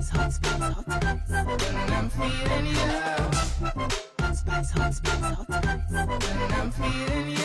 spice, hot spice, hot spice. When I'm feeling you. Hot spice, hot spice, hot spice. When I'm feeling you.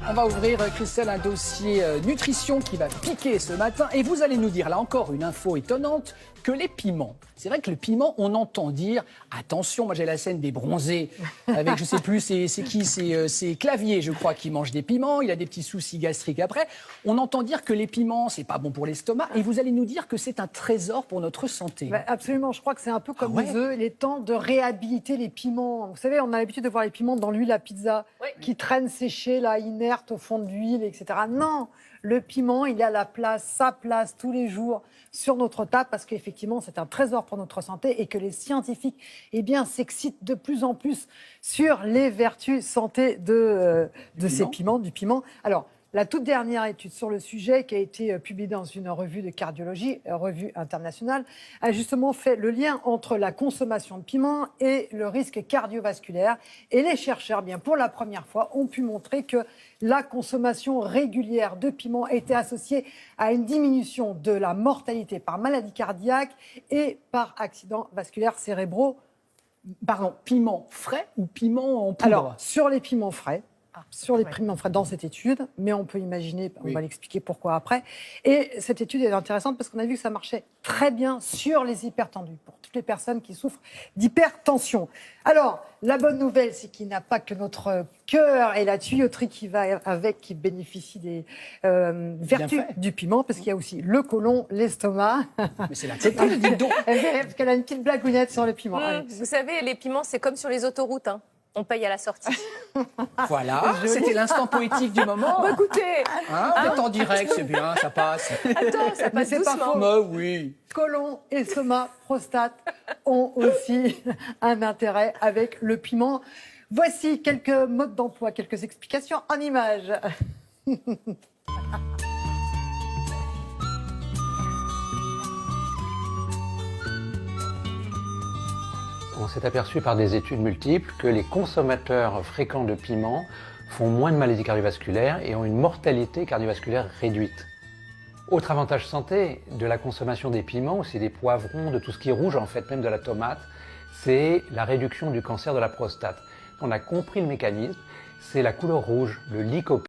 On va ouvrir, Christelle, un dossier nutrition qui va piquer ce matin. Et vous allez nous dire, là encore, une info étonnante, que les piments, c'est vrai que le piment, on entend dire, attention, moi j'ai la scène des bronzés, avec, je sais plus, c'est qui, c'est Clavier, je crois, qui mange des piments, il a des petits soucis gastriques après. On entend dire que les piments, c'est pas bon pour l'estomac, et vous allez nous dire que c'est un trésor pour notre santé. Bah, absolument, je crois que c'est un peu comme ouais. les œufs, il est temps de réhabiliter les piments. Vous savez, on a l'habitude de voir les piments dans l'huile à pizza, qui traînent séchés, là, inertes au fond de l'huile, etc. Non, le piment, il a sa place tous les jours sur notre table, parce qu'effectivement, c'est un trésor pour notre santé et que les scientifiques, eh bien, s'excitent de plus en plus sur les vertus santé de ces piments, du piment. Alors, la toute dernière étude sur le sujet, qui a été publiée dans une revue de cardiologie, revue internationale, a justement fait le lien entre la consommation de piment et le risque cardiovasculaire. Et les chercheurs, bien pour la première fois, ont pu montrer que la consommation régulière de piment était associée à une diminution de la mortalité par maladie cardiaque et par accidents vasculaires cérébraux. Pardon, piment frais ou piment en poudre? Alors, sur les piments frais, piments frais dans cette étude, mais on peut imaginer, on va l'expliquer pourquoi après. Et cette étude est intéressante parce qu'on a vu que ça marchait très bien sur les hypertendus, pour toutes les personnes qui souffrent d'hypertension. Alors, la bonne nouvelle, c'est qu'il n'y a pas que notre cœur et la tuyauterie qui va avec, qui bénéficient des vertus du piment, parce qu'il y a aussi le côlon, l'estomac. Mais c'est la totale, dis donc. Parce qu'elle a une petite blagounette sur le piment. Vous savez, les piments, c'est comme sur les autoroutes, hein. On paye à la sortie. Voilà, c'était l'instant poétique du moment. Bah, écoutez, on est en direct, c'est bien, ça passe. attends, ça passe c'est pas doucement. faux. Bah oui. Côlon, estomac, prostate ont aussi un intérêt avec le piment. Voici quelques modes d'emploi, quelques explications en images. On s'est aperçu par des études multiples que les consommateurs fréquents de piments font moins de maladies cardiovasculaires et ont une mortalité cardiovasculaire réduite. Autre avantage santé de la consommation des piments, aussi des poivrons, de tout ce qui est rouge en fait, même de la tomate, c'est la réduction du cancer de la prostate. On a compris le mécanisme, c'est la couleur rouge, le lycopène.